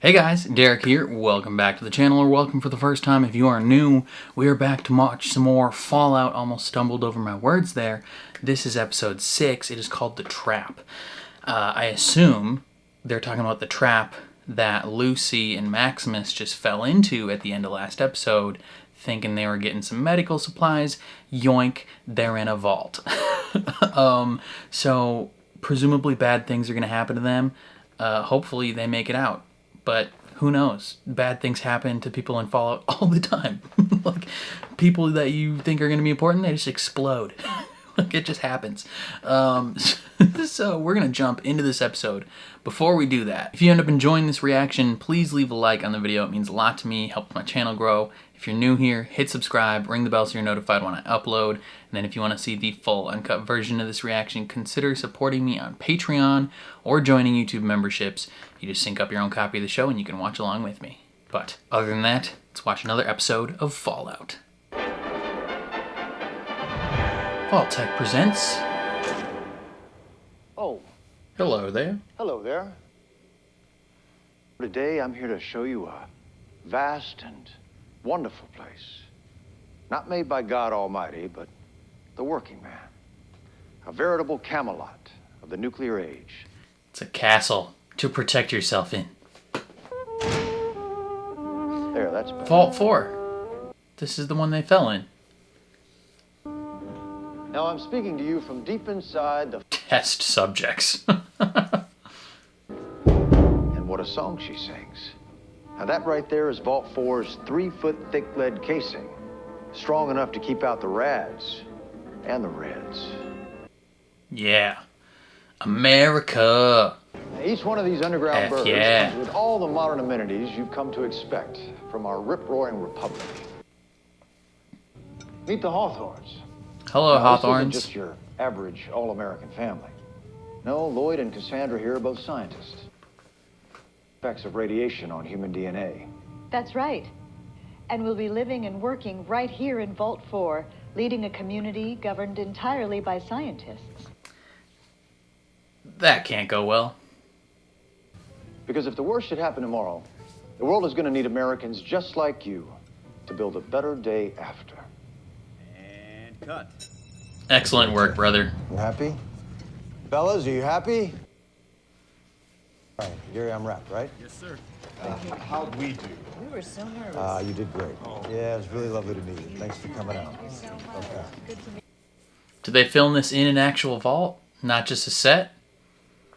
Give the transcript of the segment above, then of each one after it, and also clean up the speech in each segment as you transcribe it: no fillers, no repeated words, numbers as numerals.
Hey guys, Derek here. Welcome back to the channel, or welcome for the first time if you are new. We are back to watch some more Fallout. Almost stumbled over my words there. This is episode 6. It is called The Trap. I assume they're talking about the trap that Lucy and Maximus just fell into at the end of last episode, thinking they were getting some medical supplies. Yoink, they're in a vault. So presumably bad things are going to happen to them. Hopefully they make it out. But who knows? Bad things happen to people in Fallout all the time. Like, people that you think are going to be important, they just explode. Like, it just happens. So we're going to jump into this episode. Before we do that, if you end up enjoying this reaction, please leave a like on the video. It means a lot to me, helps my channel grow. If you're new here, hit subscribe, ring the bell so you're notified when I upload. And then if you want to see the full uncut version of this reaction, consider supporting me on Patreon or joining YouTube memberships. You just sync up your own copy of the show and you can watch along with me. But other than that, let's watch another episode of Fallout. Vault-Tec presents... Oh. Hello there. Hello there. Today I'm here to show you a vast and wonderful place. Not made by God Almighty, but the working man. A veritable Camelot of the nuclear age. It's a castle to protect yourself in. There, that's better. Vault 4. This is the one they fell in. Now I'm speaking to you from deep inside the... Test subjects. And what a song she sings. Now that right there is Vault 4's 3-foot thick lead casing. Strong enough to keep out the rads and the reds. Yeah. America. Now, each one of these underground burrows yeah. comes with all the modern amenities you've come to expect from our rip-roaring republic. Meet the Hawthorns. Hello, Now, Hawthorns. This isn't just your average all-American family. No, Lloyd and Cassandra here are both scientists. Effects of radiation on human DNA. That's right. And we'll be living and working right here in Vault 4, leading a community governed entirely by scientists. That can't go well. Because if the worst should happen tomorrow, the world is going to need Americans just like you to build a better day after. And cut. Excellent work, brother. You happy? Fellas, are you happy? All right, Gary, I'm wrapped, right? Yes, sir. How'd we do? We were so nervous. You did great. Yeah, it was really lovely to meet you. Thanks for coming out. Okay. Did they film this in an actual vault? Not just a set?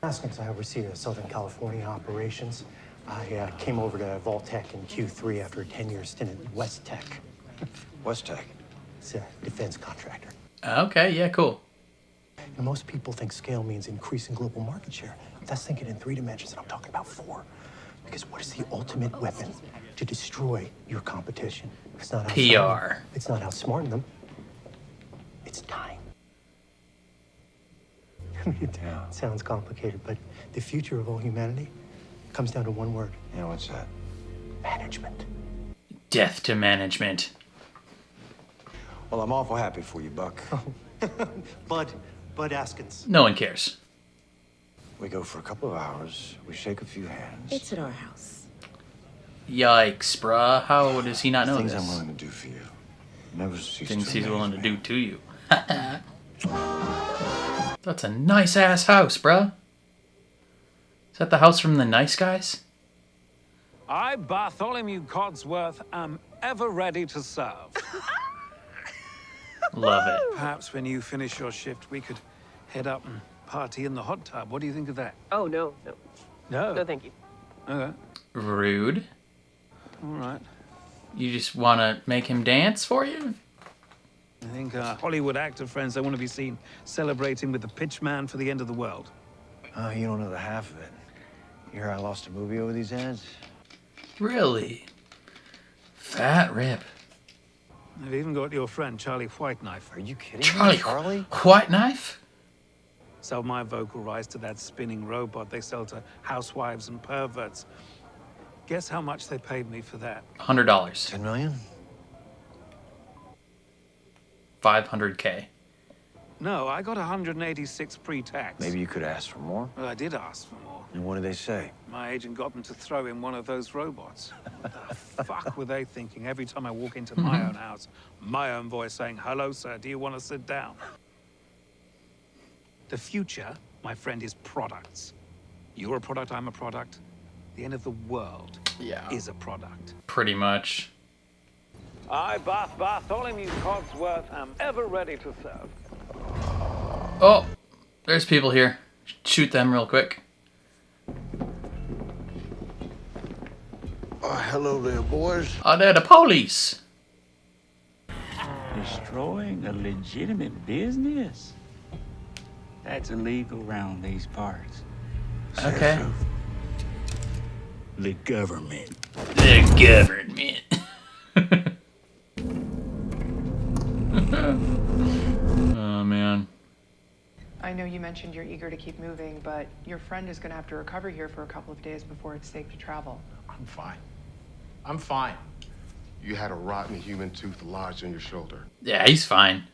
Since I oversee the Southern California operations, I came over to Vault-Tec in Q3 after a 10-year stint at West Tech. West Tech. It's a defense contractor. Okay, yeah, cool. And most people think scale means increasing global market share. That's thinking in 3 dimensions, and I'm talking about 4. Because what is the ultimate weapon to destroy your competition? It's not PR. It's not outsmarting them. It's time. It sounds complicated, but the future of all humanity comes down to one word. Yeah, what's that? Management. Death to management. Well, I'm awful happy for you, Buck. Bud Askins. No one cares. We go for a couple of hours, we shake a few hands. It's at our house. Yikes, bruh. How does he not know Things this? I'm willing to do for you. Never cease Things to he's amaze willing to me. do to you. That's a nice-ass house, bruh. Is that the house from the Nice Guys? I, Bartholomew Codsworth, am ever ready to serve. Love it. Perhaps when you finish your shift, we could head up and party in the hot tub. What do you think of that? Oh, no. No. No, thank you. Okay. Rude. All right. You just want to make him dance for you? I think Hollywood actor friends, they want to be seen celebrating with the pitch man for the end of the world. Oh, you don't know the half of it. You hear I lost a movie over these ads? Really? Fat rip. They've even got your friend, Charlie Whiteknife. Are you kidding Charlie? me, White Knife? Sell my vocal rights to that spinning robot they sell to housewives and perverts. Guess how much they paid me for that? $100. 10 million? 500K. No, I got 186 pre-tax. Maybe you could ask for more. Well, I did ask for more. And what do they say? My agent got them to throw in one of those robots. What the fuck were they thinking every time I walk into my own house? My own voice saying, "Hello, sir, do you want to sit down?" The future, my friend, is products. You're a product, I'm a product. The end of the world is a product. Pretty much. I, Bartholomew Cogsworth, am ever ready to serve. Oh, there's people here. Shoot them real quick. Hello there, boys. Oh, they're the police. Destroying a legitimate business? That's illegal around these parts. Okay. The government. The government. Oh, man. I know you mentioned you're eager to keep moving, but your friend is going to have to recover here for a couple of days before it's safe to travel. I'm fine. I'm fine. You had a rotten human tooth lodged in your shoulder. Yeah, he's fine.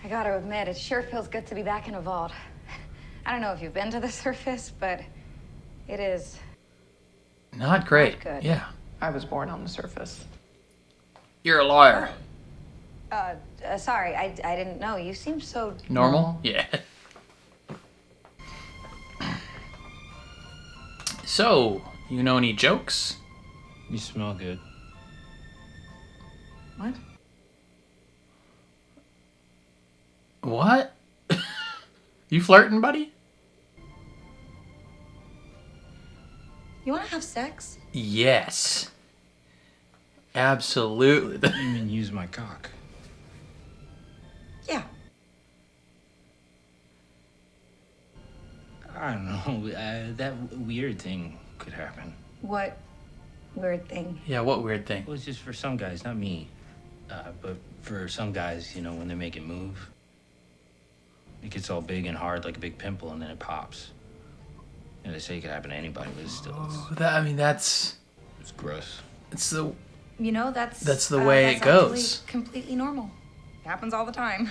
I gotta admit, it sure feels good to be back in a vault. I don't know if you've been to the surface, but it is Not great. Not good. Yeah. I was born on the surface. You're a liar. Sorry, I didn't know. You seem so Normal? Yeah. So, you know any jokes? You smell good. What? What? You flirting, buddy? You wanna have sex? Yes. Absolutely. You mean use my cock? Yeah. I don't know. That weird thing could happen. What weird thing? Yeah, what weird thing? Well, it's just for some guys, not me. But for some guys, you know, when they make it move, it gets all big and hard like a big pimple, and then it pops. And they say it could happen to anybody, but it's still That's it's gross. it's the You know, that's the way it actually goes. Completely normal. It happens all the time.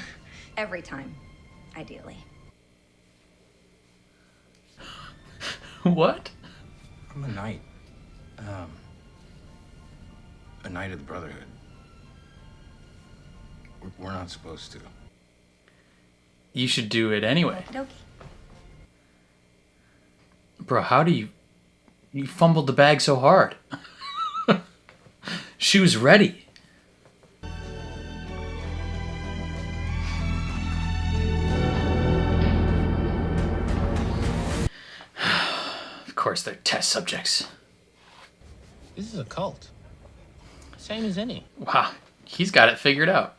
Every time, ideally. What? I'm a knight. A knight of the Brotherhood. We're not supposed to. You should do it anyway. Okey-dokey. Bro, how do you fumbled the bag so hard? She was ready. Of course, they're test subjects. This is a cult. Same as any. Wow, he's got it figured out.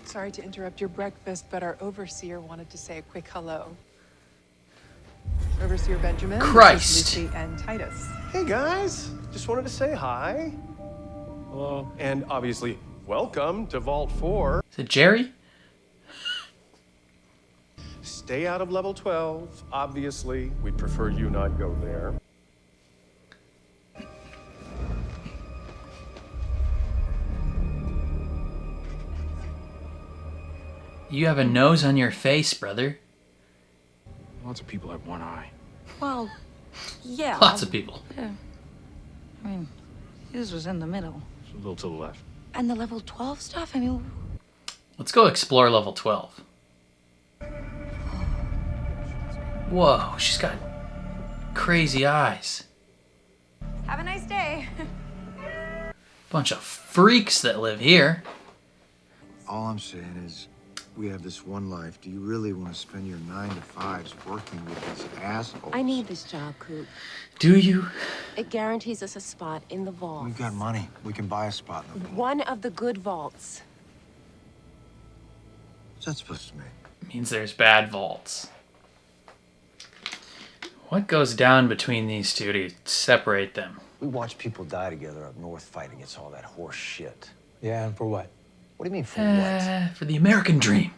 Sorry to interrupt your breakfast, but our overseer wanted to say a quick hello. Overseer Benjamin, Christ. Lucy, and Titus. Hey guys, just wanted to say hi. Hello. And obviously, welcome to Vault 4. Is it Jerry? Stay out of level 12. Obviously, we'd prefer you not go there. You have a nose on your face, brother. Lots of people have one eye. Well, yeah. Lots of people. Yeah. I mean, his was in the middle. It's a little to the left. And the level 12 stuff, I mean... Let's go explore level 12. Whoa, she's got crazy eyes. Have a nice day. Bunch of freaks that live here. All I'm saying is, we have this one life. Do you really want to spend your 9 to 5s working with these assholes? I need this job, Coop. Do you? It guarantees us a spot in the vault. We've got money. We can buy a spot in the vault. One of the good vaults. What's that supposed to mean? Means there's bad vaults. What goes down between these two to separate them? We watch people die together up north fighting against all that horse shit. Yeah, and for what? What do you mean, for what? For the American dream.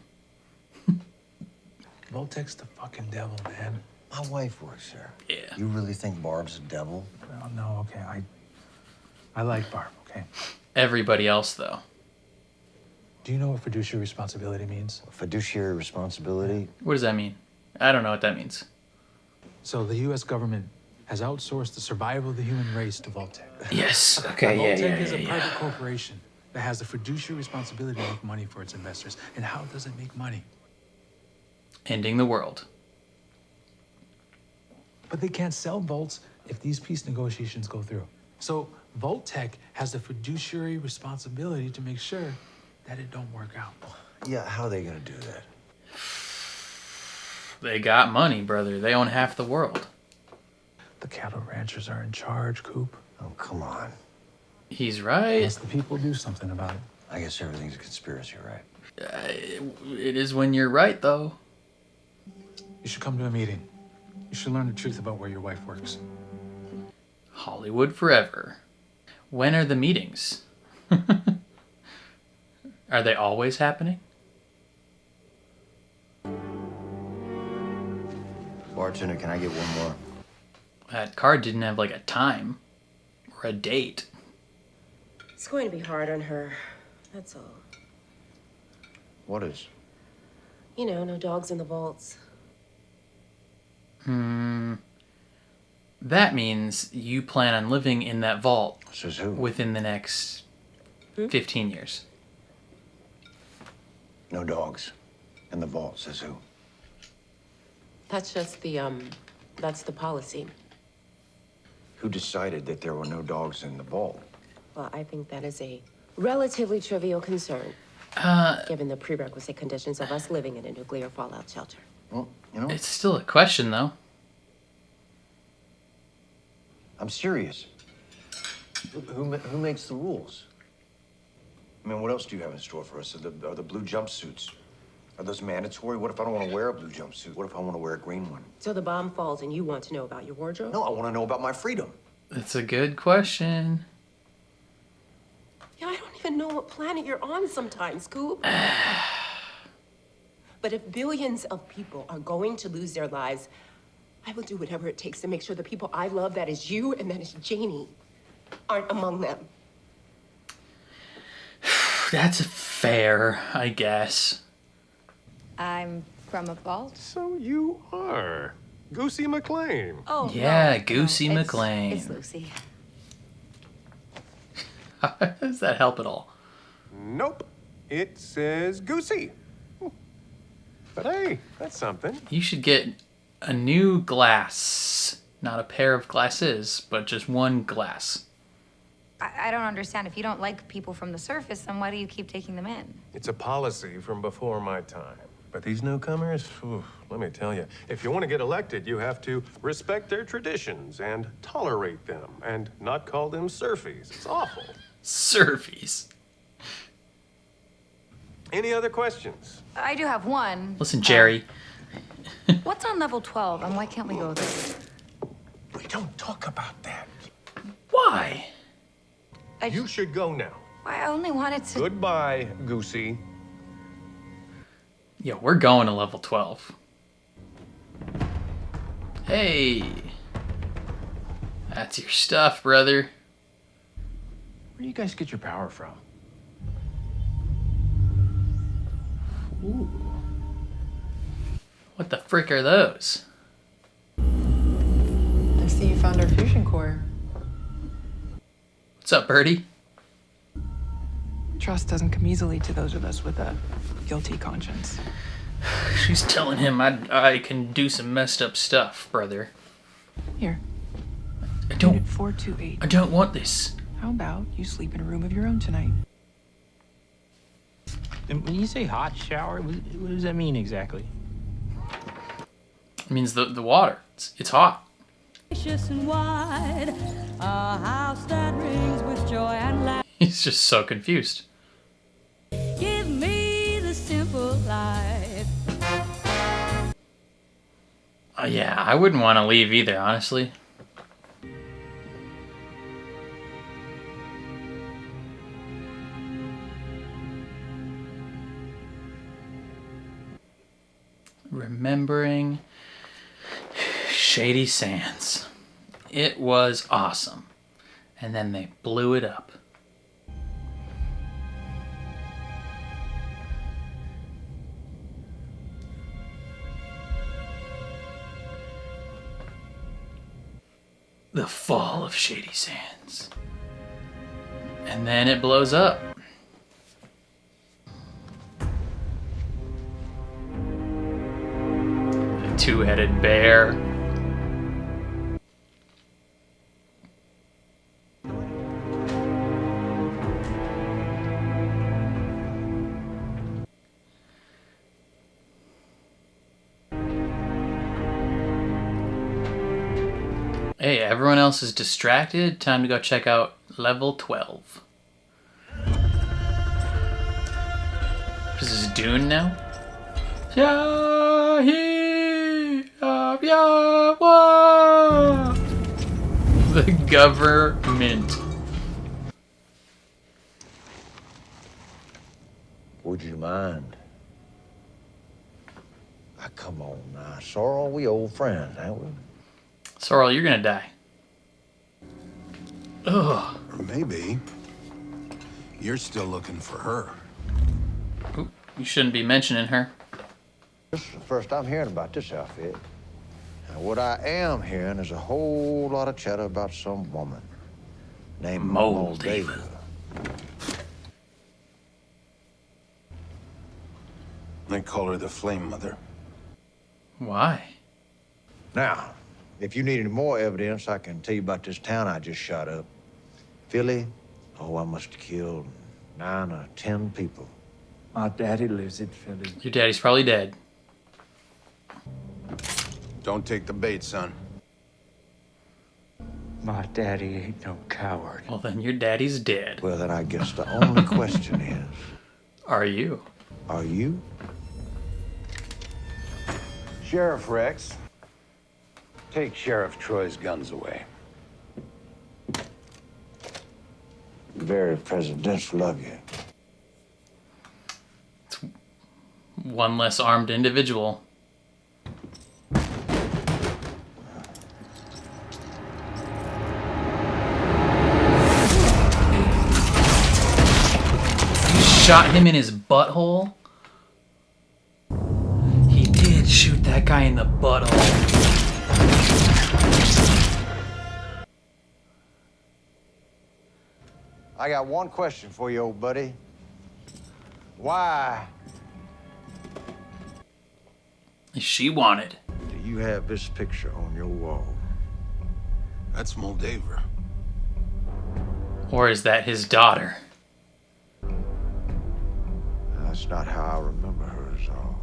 Voltec's the fucking devil, man. My wife works there. Yeah. You really think Barb's a devil? Well, no, okay. I like Barb, okay? Everybody else, though. Do Do you know what fiduciary responsibility means? Fiduciary responsibility? What does that mean? I don't know what that means. So the U.S. government has outsourced the survival of the human race to Vault-Tec. Yes. Okay. Vault-Tec is a private corporation that has the fiduciary responsibility to make money for its investors. And how does it make money? Ending the world. But they can't sell Vaults if these peace negotiations go through. So Vault-Tec has the fiduciary responsibility to make sure that it don't work out. Yeah, how are they gonna do that? They got money, brother. They own half the world. The cattle ranchers are in charge, Coop. Oh, come on. He's right. Unless the people do something about it. I guess everything's a conspiracy, right? It is when you're right, though. You should come to a meeting. You should learn the truth about where your wife works. Hollywood forever. When are the meetings? Are they always happening? Bartender, can I get one more? That card didn't have like a time or a date. It's going to be hard on her. That's all. What is? You know, no dogs in the vaults. That means you plan on living in that vault Says who? within the next 15 years. No dogs. In the vault, says who? That's just that's the policy. Who decided that there were no dogs in the vault? Well, I think that is a relatively trivial concern, given the prerequisite conditions of us living in a nuclear fallout shelter. Well, you know, It's still a question, though. I'm serious. Who makes the rules? I mean, what else do you have in store for us? Are the blue jumpsuits? Are those mandatory? What if I don't want to wear a blue jumpsuit? What if I want to wear a green one? So the bomb falls and you want to know about your wardrobe? No, I want to know about my freedom. It's a good question. Yeah, I don't even know what planet you're on sometimes, Coop. But if billions of people are going to lose their lives, I will do whatever it takes to make sure the people I love, that is you and that is Janie, aren't among them. That's fair, I guess. I'm from a vault. So you are. Goosey McLean. Oh, Yeah, no, Goosey no, McLean. It's Lucy. How does that help at all? Nope. It says Goosey. But hey, that's something. You should get a new glass. Not a pair of glasses, but just one glass. I don't understand. If you don't like people from the surface, then why do you keep taking them in? It's a policy from before my time. But these newcomers, let me tell you, if you want to get elected, you have to respect their traditions and tolerate them and not call them surfies. It's awful. Surfies. Any other questions? I do have one. Listen, Jerry. What's on level 12 and why can't we go there? We don't talk about that. Why? You should go now. I only wanted to... Goodbye, Goosey. Yeah, we're going to level 12. Hey. That's your stuff, brother. Where do you guys get your power from? Ooh. What the frick are those? I see you found our fusion core. What's up, Birdie? Trust doesn't come easily to those of us with a guilty conscience. She's telling him I can do some messed up stuff, brother. Here. I don't... Unit 428. I don't want this. How about you sleep in a room of your own tonight? And when you say hot shower, what does that mean exactly? It means the water. It's hot. And wide, a house that rings with joy and laughter. He's just so confused. Give me the simple life. Yeah, I wouldn't want to leave either, honestly. Remembering Shady Sands. It was awesome. And then they blew it up. The fall of Shady Sands. And then it blows up. The two-headed bear. Hey, everyone else is distracted. Time to go check out level 12. This is Dune now? The government. Would you mind? Ah, come on now, Sorrel. We old friends, ain't we? Sorrel, you're gonna die. Ugh. Or maybe you're still looking for her. Ooh, you shouldn't be mentioning her. This is the first I'm hearing about this outfit. And what I am hearing is a whole lot of chatter about some woman named Moldava. They call her the Flame Mother. Why? Now, if you need any more evidence, I can tell you about this town I just shot up. Philly, oh, I must have killed 9 or 10 people. My daddy lives in Philly. Your daddy's probably dead. Don't take the bait, son. My daddy ain't no coward. Well, then your daddy's dead. Well, then I guess the only question is... Are you? Are you? Sheriff Rex, take Sheriff Troy's guns away. Very presidential of you. It's one less armed individual. You shot him in his butthole? He did shoot that guy in the butthole. I got one question for you, old buddy. Why Is she wanted? do you have this picture on your wall? That's Moldava. Or is that his daughter? That's not how I remember her, is all.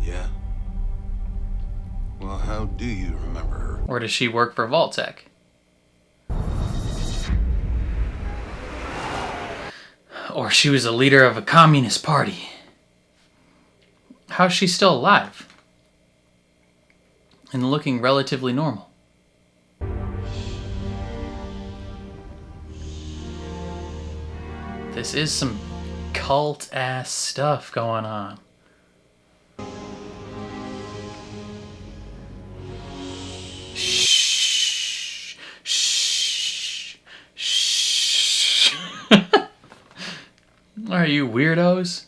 Yeah? Well, how do you remember her? Or does she work for Vault-Tec? Or she was a leader of a communist party. How's she still alive? And looking relatively normal. This is some cult-ass stuff going on. Shh. Shh. Shh. Are you weirdos?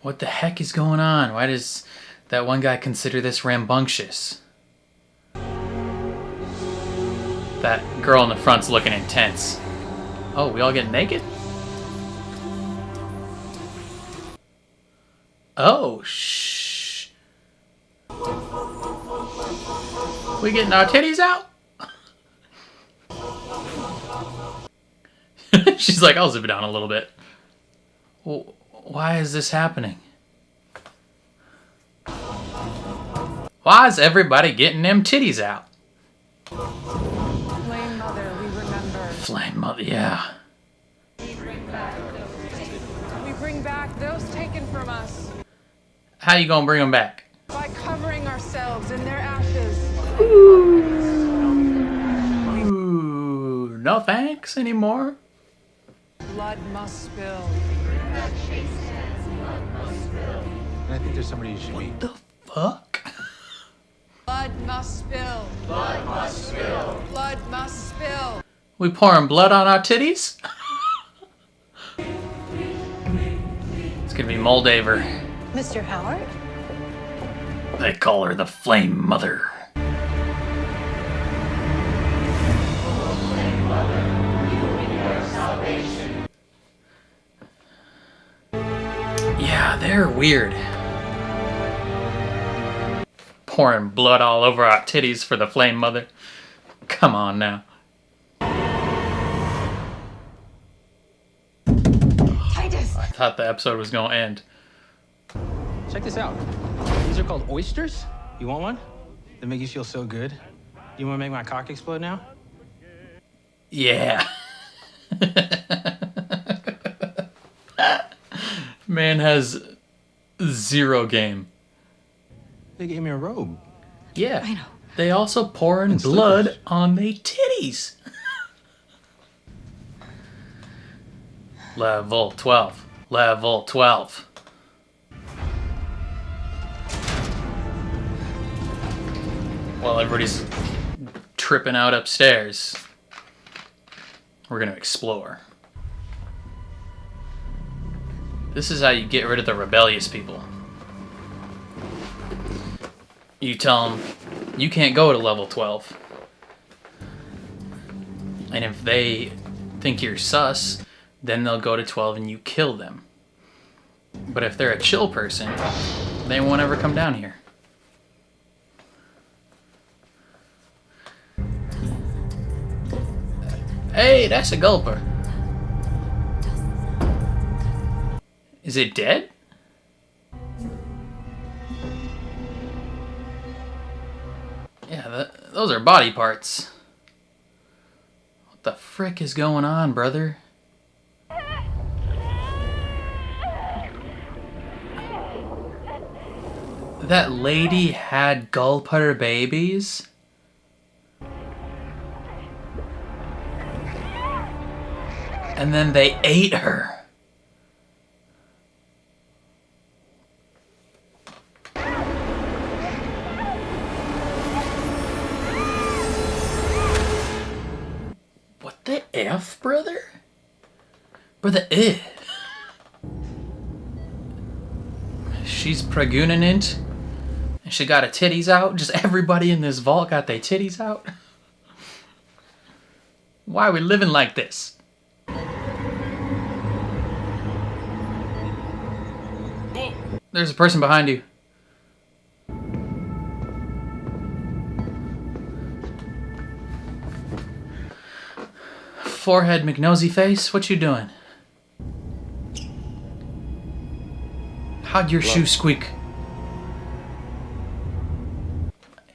What the heck is going on? Why does that one guy consider this rambunctious? That girl in the front's looking intense. Oh, we all get naked? Oh, shh. We getting our titties out? She's like, I'll zip it down a little bit. Well, why is this happening? Why is everybody getting them titties out? Flame Mother, we remember. Flame Mother, yeah. We bring back those taken from us How you gonna bring them back? by covering ourselves in their ashes. Ooh, no thanks anymore. Blood must spill. I think there's somebody you should meet. The fuck? Blood must spill. Blood must spill. Blood must spill. We pouring blood on our titties? It's gonna be Moldaver. Mr. Howard? They call her the Flame Mother. Yeah, they're weird. Pouring blood all over our titties for the Flame Mother. Come on now. Titus! I thought the episode was gonna end. Check this out. These are called oysters. You want one? They make you feel so good. You want to make my cock explode now? Yeah. Man has zero game. They gave me a robe. Yeah. I know. They also pouring blood on their titties. Level 12. Level 12. While everybody's tripping out upstairs, we're gonna explore. This is how you get rid of the rebellious people. You tell them, you can't go to level 12. And if they think you're sus, then they'll go to 12 and you kill them. But if they're a chill person, they won't ever come down here. Hey, that's a gulper. Is it dead? Yeah, those are body parts. What the frick is going on, brother? That lady had gulper babies? And then they ate her. What the F, brother? Brother, She's pregnant. And she got her titties out. Just everybody in this vault got their titties out. Why are we living like this? There's a person behind you. Forehead McNosey face, what you doing? How'd your shoe squeak?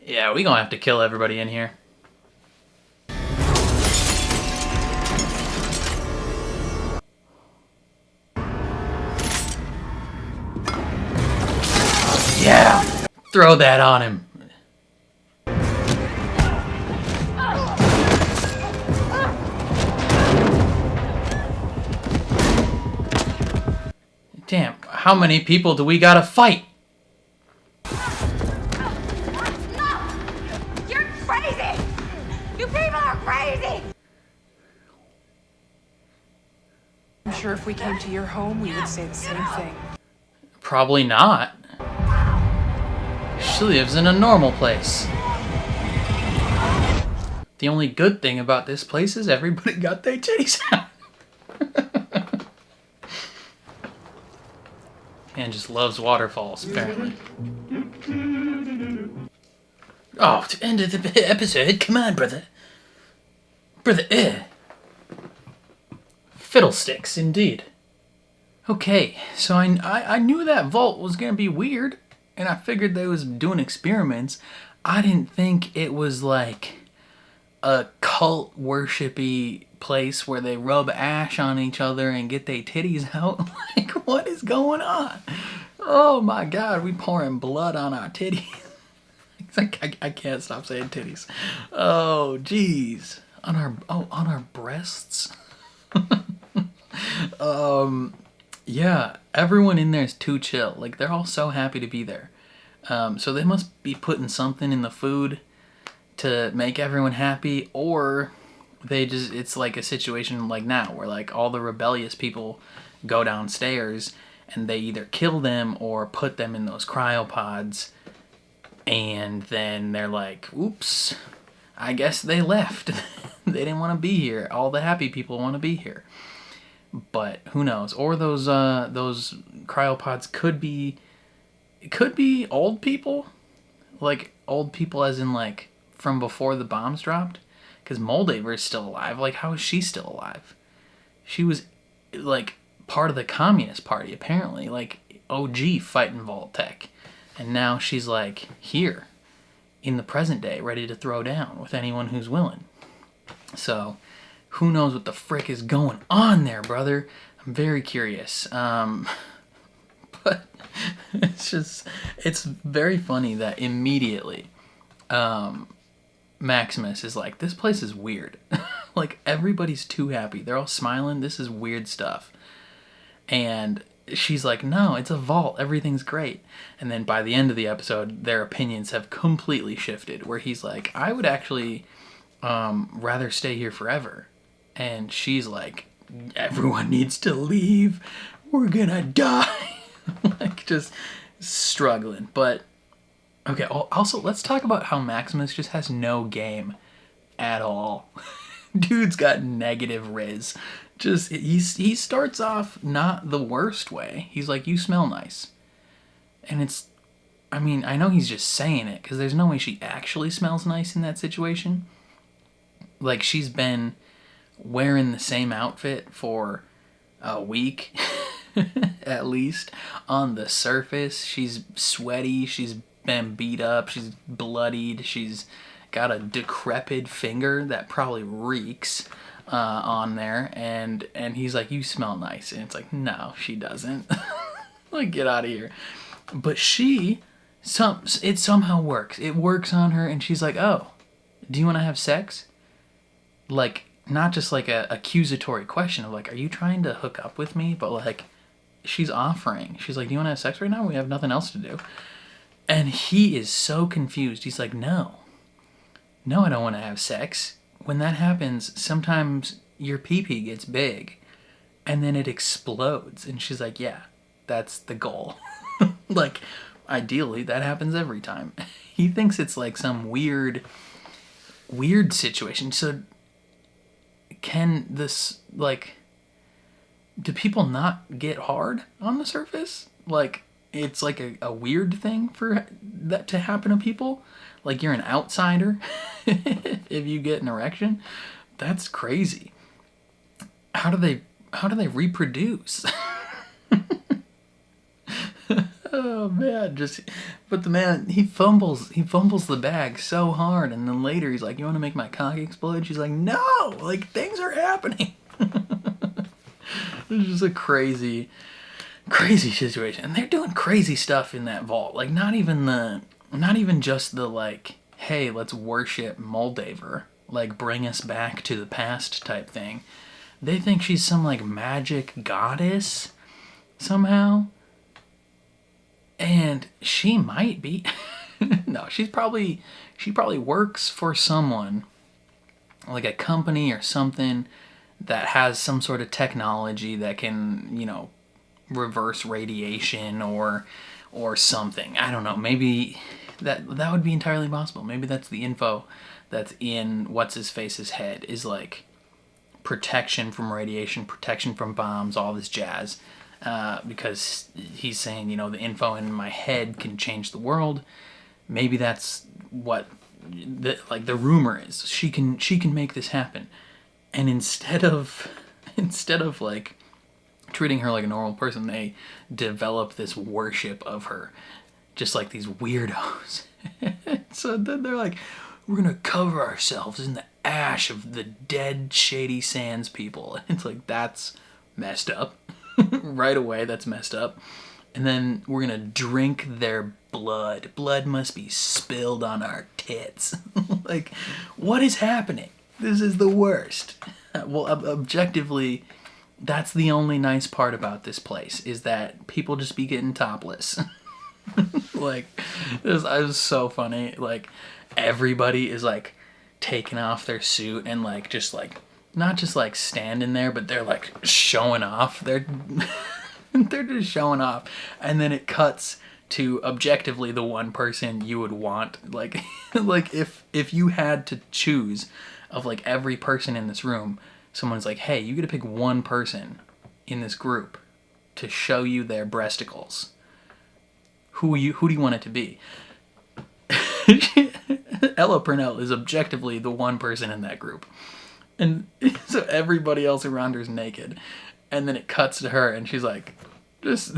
Yeah, we gonna have to kill everybody in here. Yeah! Throw that on him. Damn, how many people do we gotta fight? You're crazy! You people are crazy! I'm sure if we came to your home, we would say the same thing. Probably not. She lives in a normal place. The only good thing about this place is everybody got their titties out. Man just loves waterfalls, apparently. Oh, to end of the episode, come on, brother. Brother, Fiddlesticks, indeed. Okay, so I knew that vault was gonna be weird, and I figured they was doing experiments. I didn't think it was like a cult worshipy place where they rub ash on each other and get their titties out. Like, what is going on? Oh my god, we pouring blood on our titties. It's like I can't stop saying titties. Oh jeez. On our breasts? Yeah, everyone in there is too chill. Like, they're all so happy to be there. So they must be putting something in the food to make everyone happy, or it's like a situation like now where like all the rebellious people go downstairs and they either kill them or put them in those cryopods, and then they're like, oops, I guess they left. They didn't want to be here. All the happy people want to be here. But who knows? Or those cryopods could be old people, like old people as in like from before the bombs dropped, because Moldaver is still alive. Like, how is she still alive? She was like part of the Communist Party apparently, like OG fighting Vault-Tec, and now she's like here in the present day, ready to throw down with anyone who's willing. So who knows what the frick is going on there, brother? I'm very curious. But it's very funny that immediately Maximus is like, this place is weird. Like, everybody's too happy. They're all smiling. This is weird stuff. And she's like, no, it's a vault. Everything's great. And then by the end of the episode, their opinions have completely shifted, where he's like, I would actually rather stay here forever. And she's like, everyone needs to leave. We're gonna die. Like, just struggling. But okay, also let's talk about how Maximus just has no game at all. Dude's got negative riz. Just he starts off not the worst way. He's like, you smell nice. And it's, I mean, I know he's just saying it because there's no way she actually smells nice in that situation. Like, she's been wearing the same outfit for a week at least. On the surface, she's sweaty, she's been beat up, she's bloodied, she's got a decrepit finger that probably reeks on there, and he's like, you smell nice. And it's like, no, she doesn't. Like, get out of here. But it somehow works. It works on her, and she's like, oh, do you want to have sex? Like, not just like a accusatory question of like, are you trying to hook up with me? But like, she's offering. She's like, do you want to have sex right now? We have nothing else to do. And he is so confused. He's like, no, I don't want to have sex. When that happens, sometimes your pee-pee gets big and then it explodes. And she's like, yeah, that's the goal. Like, ideally, that happens every time. He thinks it's like some weird situation. So can this, like, do people not get hard on the surface? Like, it's like a weird thing for that to happen to people? Like, you're an outsider if you get an erection? That's crazy. How do they reproduce? Oh man, but the man, he fumbles the bag so hard, and then later he's like, you want to make my cock explode? She's like, no, like, things are happening. It's just a crazy situation, and they're doing crazy stuff in that vault. Like, not even just the like, hey, let's worship Moldaver, like, bring us back to the past type thing. They think she's some like magic goddess somehow. And she might be. No, she probably works for someone, like a company or something that has some sort of technology that can, you know, reverse radiation or something. I don't know. Maybe that would be entirely possible. Maybe that's the info that's in what's-his-face's head, is like protection from radiation, protection from bombs, all this jazz. Because he's saying, you know, the info in my head can change the world. Maybe that's what the rumor is. She can make this happen. And instead of like treating her like a normal person, they develop this worship of her, just like these weirdos. So then they're like, we're gonna cover ourselves in the ash of the dead Shady Sands people. And it's like, that's messed up. Right away, that's messed up. And then we're gonna drink their blood. Blood must be spilled on our tits. Like, what is happening? This is the worst. Well, objectively, that's the only nice part about this place, is that people just be getting topless. Like, it was so funny. Like, everybody is like taking off their suit and like just like, not just like standing there, but they're like showing off their They're just showing off. And then it cuts to objectively the one person you would want. Like, like if you had to choose of like every person in this room, someone's like, hey, you get to pick one person in this group to show you their breasticles. Who do you want it to be? Ella Purnell is objectively the one person in that group. And so everybody else around her is naked. And then it cuts to her and she's like, just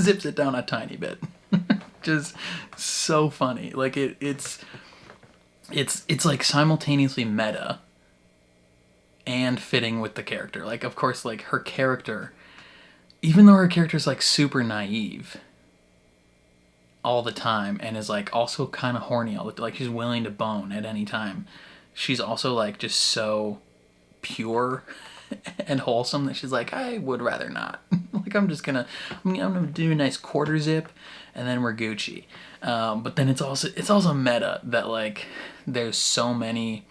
zips it down a tiny bit. Just so funny. Like it's like simultaneously meta and fitting with the character. Like, of course, like her character, even though her character's like super naive all the time and is like also kind of horny all the, like she's willing to bone at any time, she's also like just so pure and wholesome that she's like, I would rather not. Like I'm gonna do a nice quarter zip and then we're Gucci. But then it's also meta that like there's so many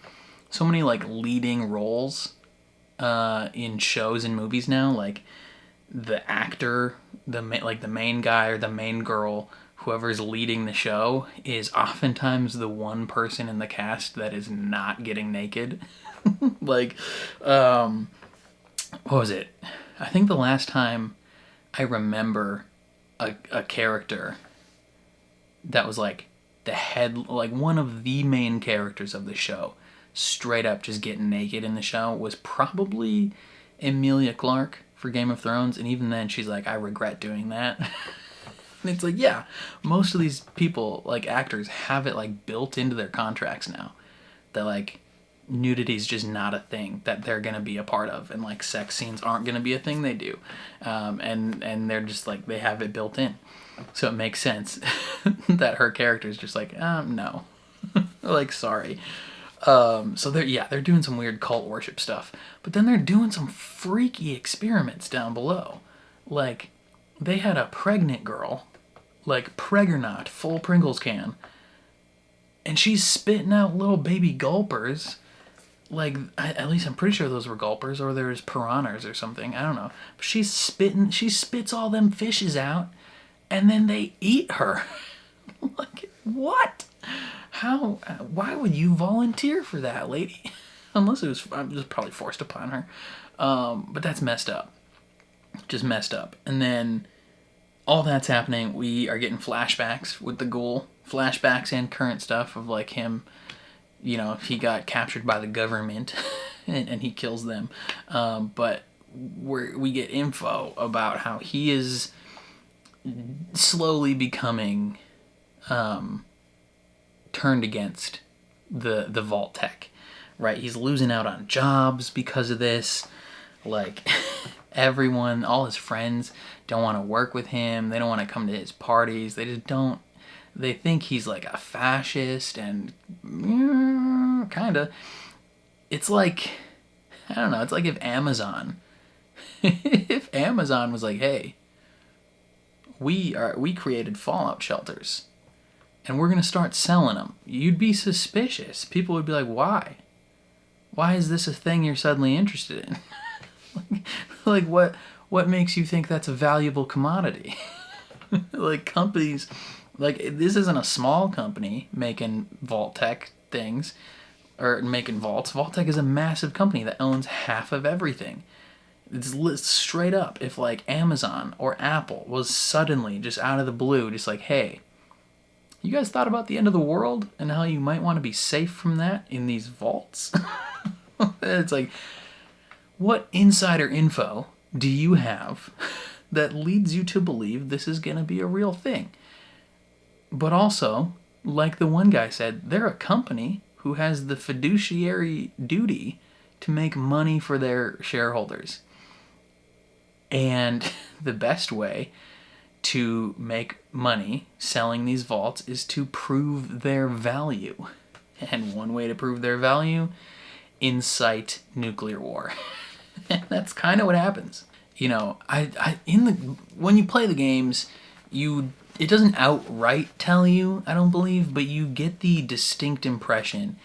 like leading roles in shows and movies now. Like the actor, the main guy or the main girl, whoever's leading the show is oftentimes the one person in the cast that is not getting naked. Like, what was it? I think the last time I remember a character that was like the head, like one of the main characters of the show, straight up just getting naked in the show was probably Emilia Clarke for Game of Thrones. And even then she's like, I regret doing that. And it's like, yeah, most of these people, like actors, have it like built into their contracts now that like nudity is just not a thing that they're gonna be a part of, and like sex scenes aren't gonna be a thing they do, and they're just like, they have it built in, so it makes sense that her character is just like, no, like sorry. So they're doing some weird cult worship stuff, but then they're doing some freaky experiments down below. Like they had a pregnant girl, like Pregnant, full Pringles can, and she's spitting out little baby gulpers. Like, at least I'm pretty sure those were gulpers, or there's piranhas or something. I don't know. But she spits all them fishes out, and then they eat her. Like, what? How? Why would you volunteer for that, lady? Unless it was just probably forced upon her. But that's messed up. Just messed up. And then all that's happening, we are getting flashbacks with the Ghoul. Flashbacks and current stuff of like him, you know, he got captured by the government and he kills them. But we get info about how he is slowly becoming turned against the Vault Tech, right? He's losing out on jobs because of this. Like everyone, all his friends don't want to work with him. They don't want to come to his parties. They just don't. They think he's like a fascist and kind of. It's like, I don't know, it's like if Amazon was like, hey, we created fallout shelters and we're going to start selling them. You'd be suspicious. People would be like, why? Why is this a thing you're suddenly interested in? like what makes you think that's a valuable commodity? Like companies, like this isn't a small company making Vault Tech things or making vaults. Vault Tech is a massive company that owns half of everything. It's straight up. If like Amazon or Apple was suddenly just out of the blue, just like, hey, you guys thought about the end of the world and how you might want to be safe from that in these vaults? It's like, what insider info do you have that leads you to believe this is going to be a real thing? But also, like the one guy said, they're a company who has the fiduciary duty to make money for their shareholders. And the best way to make money selling these vaults is to prove their value. And one way to prove their value, incite nuclear war. And that's kind of what happens. You know, when you play the games, it doesn't outright tell you, I don't believe, but you get the distinct impression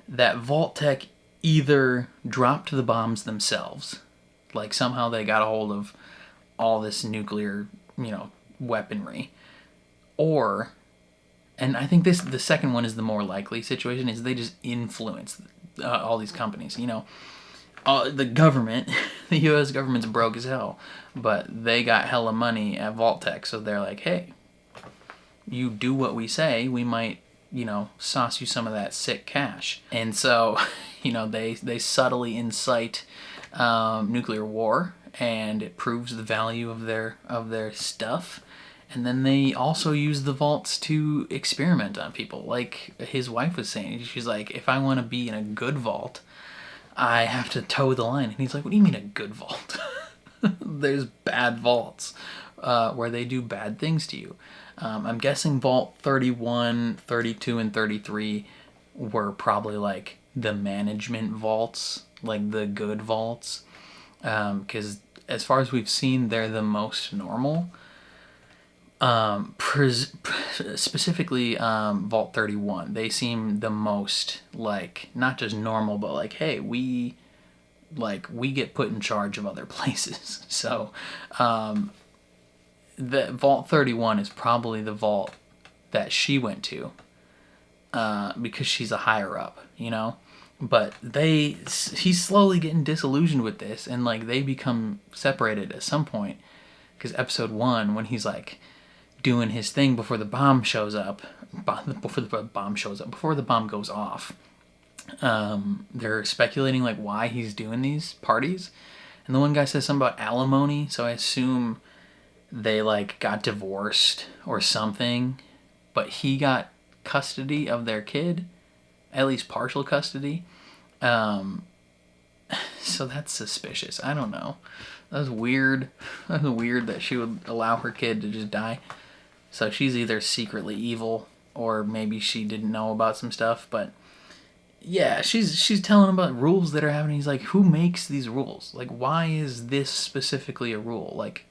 that Vault Tech either dropped the bombs themselves, like somehow they got a hold of all this nuclear, weaponry. Or, and I think the second one is the more likely situation, is they just influence all these companies. The government, the U.S. government's broke as hell, but they got hella money at Vault-Tec, so they're like, hey, you do what we say, we might, sauce you some of that sick cash. And so, they subtly incite nuclear war, and it proves the value of their stuff. And then they also use the vaults to experiment on people. Like his wife was saying, she's like, if I want to be in a good vault, I have to toe the line. And he's like, what do you mean a good vault? There's bad vaults where they do bad things to you. I'm guessing Vault 31, 32, and 33 were probably like the management vaults, like the good vaults. Because as far as we've seen, they're the most normal. Specifically Vault 31, they seem the most like not just normal, but like, hey, we get put in charge of other places. So the Vault 31 is probably the vault that she went to because she's a higher up, but he's slowly getting disillusioned with this, and like they become separated at some point, because episode 1, when he's like doing his thing before the bomb shows up, before the bomb goes off, they're speculating like why he's doing these parties, and the one guy says something about alimony, so I assume they like got divorced or something, but he got custody of their kid, at least partial custody. So that's suspicious. I don't know. That was weird. That was weird that she would allow her kid to just die. So she's either secretly evil, or maybe she didn't know about some stuff. But yeah, she's telling him about rules that are happening. He's like, who makes these rules? Like, why is this specifically a rule? Like,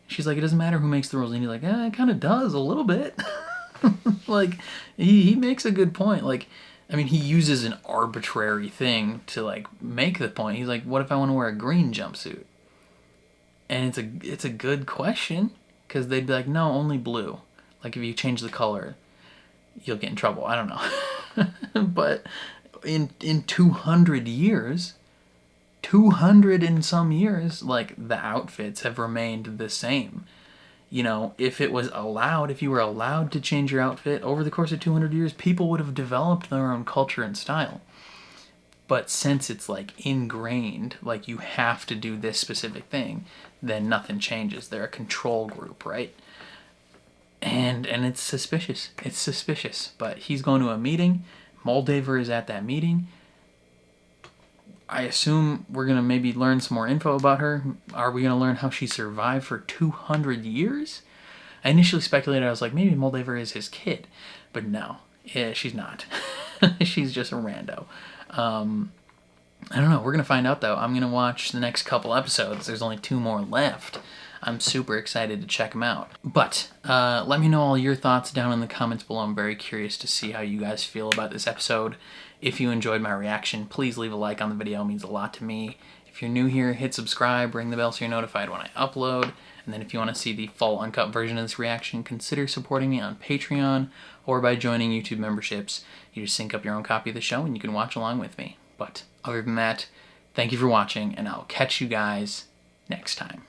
she's like, it doesn't matter who makes the rules. And he's like, it kind of does a little bit. Like, he makes a good point. Like, I mean, he uses an arbitrary thing to like make the point. He's like, what if I want to wear a green jumpsuit? And it's a good question, because they'd be like, no, only blue. Like, if you change the color, you'll get in trouble. I don't know. But in 200 years, 200 and some years, like, the outfits have remained the same. If you were allowed to change your outfit over the course of 200 years, people would have developed their own culture and style. But since it's like ingrained, like you have to do this specific thing, then nothing changes. They're a control group, right? And it's suspicious. It's suspicious. But he's going to a meeting. Moldaver is at that meeting. I assume we're going to maybe learn some more info about her. Are we going to learn how she survived for 200 years? I initially speculated, I was like, maybe Moldaver is his kid. But no, she's not. She's just a rando. I don't know. We're going to find out, though. I'm going to watch the next couple episodes. There's only 2 more left. I'm super excited to check them out. But let me know all your thoughts down in the comments below. I'm very curious to see how you guys feel about this episode. If you enjoyed my reaction, please leave a like on the video. It means a lot to me. If you're new here, hit subscribe, ring the bell so you're notified when I upload. And then if you want to see the full uncut version of this reaction, consider supporting me on Patreon or by joining YouTube memberships. You just sync up your own copy of the show and you can watch along with me. But other than that, thank you for watching, and I'll catch you guys next time.